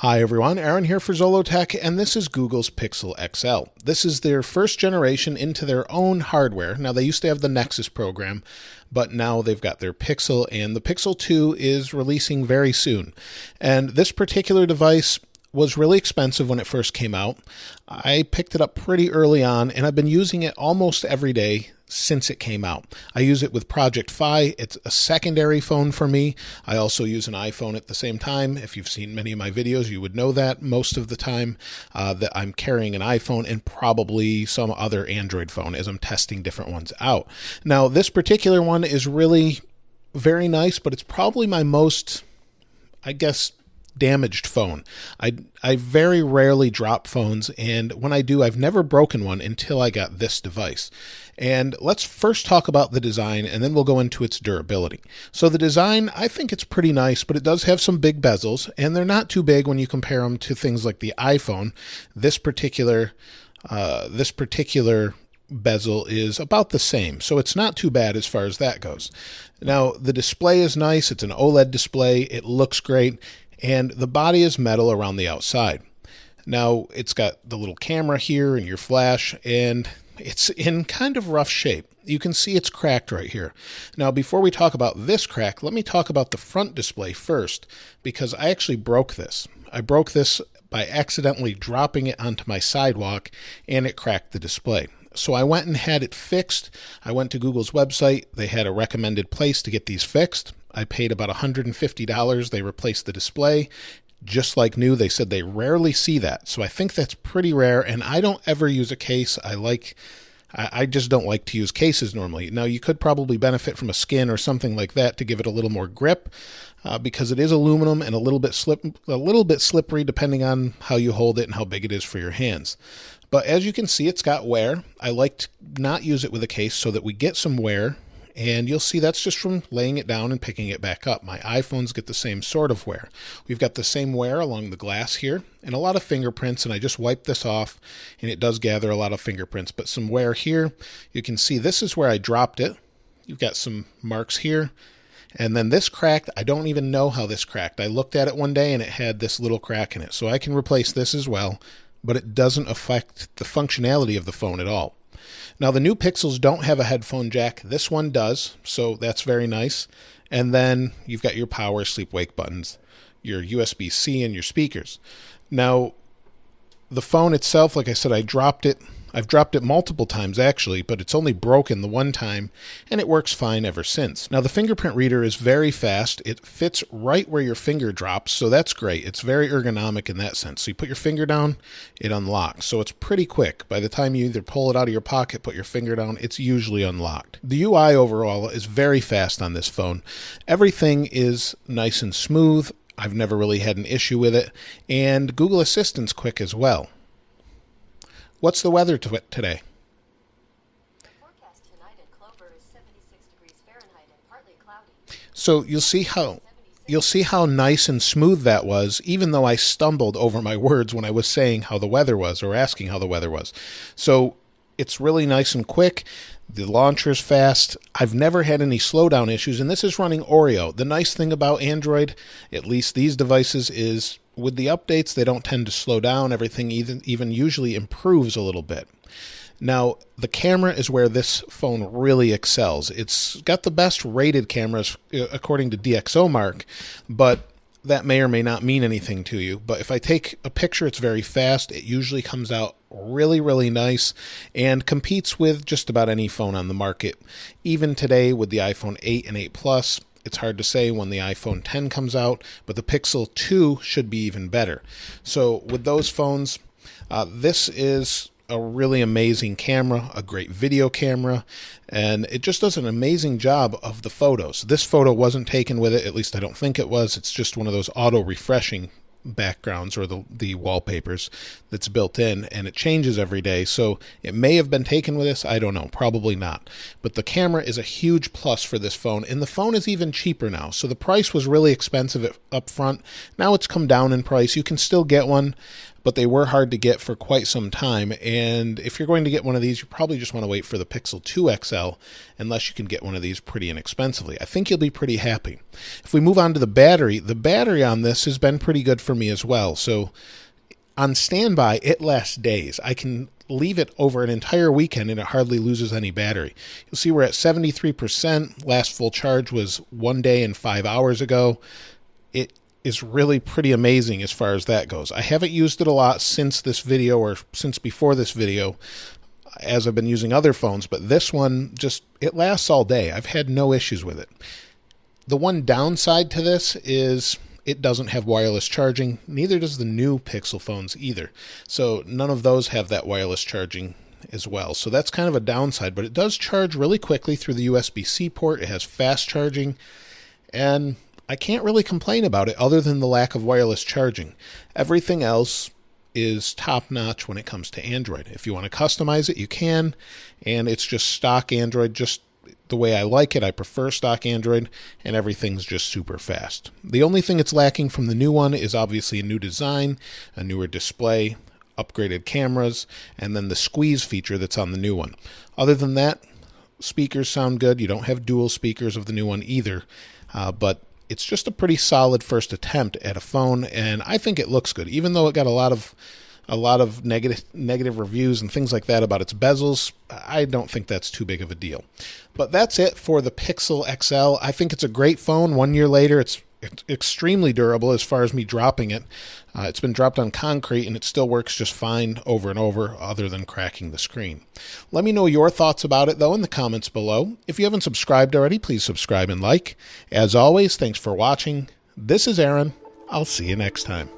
Hi everyone, Aaron here for Zollotech, and this is Google's Pixel XL. This is their first generation into their own hardware. Now they used to have the Nexus program, but now they've got their Pixel, and the Pixel 2 is releasing very soon. And this particular device was really expensive when it first came out. I picked it up pretty early on, and I've been using it almost every day since it came out. I use it with Project Fi. It's a secondary phone for me. I also use an iPhone at the same time. If you've seen many of my videos, you would know that most of the time that I'm carrying an iPhone and probably some other Android phone as I'm testing different ones out. Now, this particular one is really very nice, but it's probably my most, I guess, damaged phone. I very rarely drop phones, and when I do, I've never broken one until I got this device. And let's first talk about the design, and then we'll go into its durability. So the design, I think it's pretty nice, but it does have some big bezels, and they're not too big when you compare them to things like the iPhone. This particular bezel is about the same, so it's not too bad as far as that goes. Now, the display is nice. It's an OLED display. It looks great. And the body is metal around the outside. Now, it's got the little camera here and your flash, and it's in kind of rough shape. You can see it's cracked right here. Now, before we talk about this crack, let me talk about the front display first, because I actually broke this. I broke this by accidentally dropping it onto my sidewalk, and it cracked the display. So I went and had it fixed. I went to Google's website. They had a recommended place to get these fixed. I paid about $150. They replaced the display just like new. They said they rarely see that. So I think that's pretty rare, and I don't ever use a case. I just don't like to use cases normally. Now, you could probably benefit from a skin or something like that to give it a little more grip, because it is aluminum and a little bit slippery depending on how you hold it and how big it is for your hands. But as you can see, it's got wear. I like to not use it with a case so that we get some wear, and you'll see that's just from laying it down and picking it back up. My iPhones get the same sort of wear. We've got the same wear along the glass here and a lot of fingerprints, and I just wiped this off, and it does gather a lot of fingerprints, but some wear here. You can see this is where I dropped it. You've got some marks here. And then this cracked. I don't even know how this cracked. I looked at it one day, and it had this little crack in it. So I can replace this as well, but it doesn't affect the functionality of the phone at all. Now, the new Pixels don't have a headphone jack. This one does, so that's very nice. And then you've got your power, sleep, wake buttons, your USB-C, and your speakers. Now, the phone itself, like I said, I've dropped it multiple times actually, but it's only broken the one time, and it works fine ever since. Now, the fingerprint reader is very fast. It fits right where your finger drops, so that's great. It's very ergonomic in that sense. So you put your finger down, it unlocks. So it's pretty quick. By the time you either pull it out of your pocket, put your finger down, it's usually unlocked. The UI overall is very fast on this phone. Everything is nice and smooth. I've never really had an issue with it, and Google Assistant's quick as well. What's the weather today? The forecast tonight in Clover is 76 degrees Fahrenheit and partly cloudy. So you'll see how nice and smooth that was, even though I stumbled over my words when I was saying how the weather was or asking how the weather was. So it's really nice and quick. The launcher's fast. I've never had any slowdown issues, and this is running Oreo. The nice thing about Android, at least these devices, is with the updates, they don't tend to slow down. Everything even usually improves a little bit. Now, the camera is where this phone really excels. It's got the best rated cameras according to DxOMark, but that may or may not mean anything to you. But if I take a picture, it's very fast. It usually comes out really, really nice and competes with just about any phone on the market. Even today with the iPhone 8 and 8 Plus, it's hard to say when the iPhone 10 comes out, but the Pixel 2 should be even better. So with those phones, this is a really amazing camera, a great video camera, and it just does an amazing job of the photos. This photo wasn't taken with it, at least I don't think it was. It's just one of those auto-refreshing backgrounds or the wallpapers that's built in, and it changes every day, so it may have been taken with this. I don't know, probably not, but the camera is a huge plus for this phone, and the phone is even cheaper now. So the price was really expensive up front. Now it's come down in price. You can still get one, but they were hard to get for quite some time. And if you're going to get one of these, you probably just want to wait for the Pixel 2 XL, unless you can get one of these pretty inexpensively. I think you'll be pretty happy. If we move on to the battery on this has been pretty good for me as well. So on standby, it lasts days. I can leave it over an entire weekend and it hardly loses any battery. You'll see we're at 73%. Last full charge was 1 day and 5 hours ago. It is really pretty amazing as far as that goes. I haven't used it a lot since this video, or since before this video, as I've been using other phones, but this one it lasts all day. I've had no issues with it. The one downside to this is it doesn't have wireless charging. Neither does the new Pixel phones either. So none of those have that wireless charging as well. So that's kind of a downside, but it does charge really quickly through the USB-C port. It has fast charging, and I can't really complain about it other than the lack of wireless charging. Everything else is top-notch when it comes to Android. If you want to customize it, you can, and it's just stock Android, just the way I like it. I prefer stock Android, and everything's just super fast. The only thing it's lacking from the new one is obviously a new design, a newer display, upgraded cameras, and then the squeeze feature that's on the new one. Other than that, speakers sound good. You don't have dual speakers of the new one either, but it's just a pretty solid first attempt at a phone, and I think it looks good. Even though it got a lot of negative reviews and things like that about its bezels, I don't think that's too big of a deal. But that's it for the Pixel XL. I think it's a great phone. 1 year later, it's extremely durable as far as me dropping it. It's been dropped on concrete, and it still works just fine over and over, other than cracking the screen. Let me know your thoughts about it, though, in the comments below. If you haven't subscribed already, please subscribe and like. As always, thanks for watching. This is Aaron. I'll see you next time.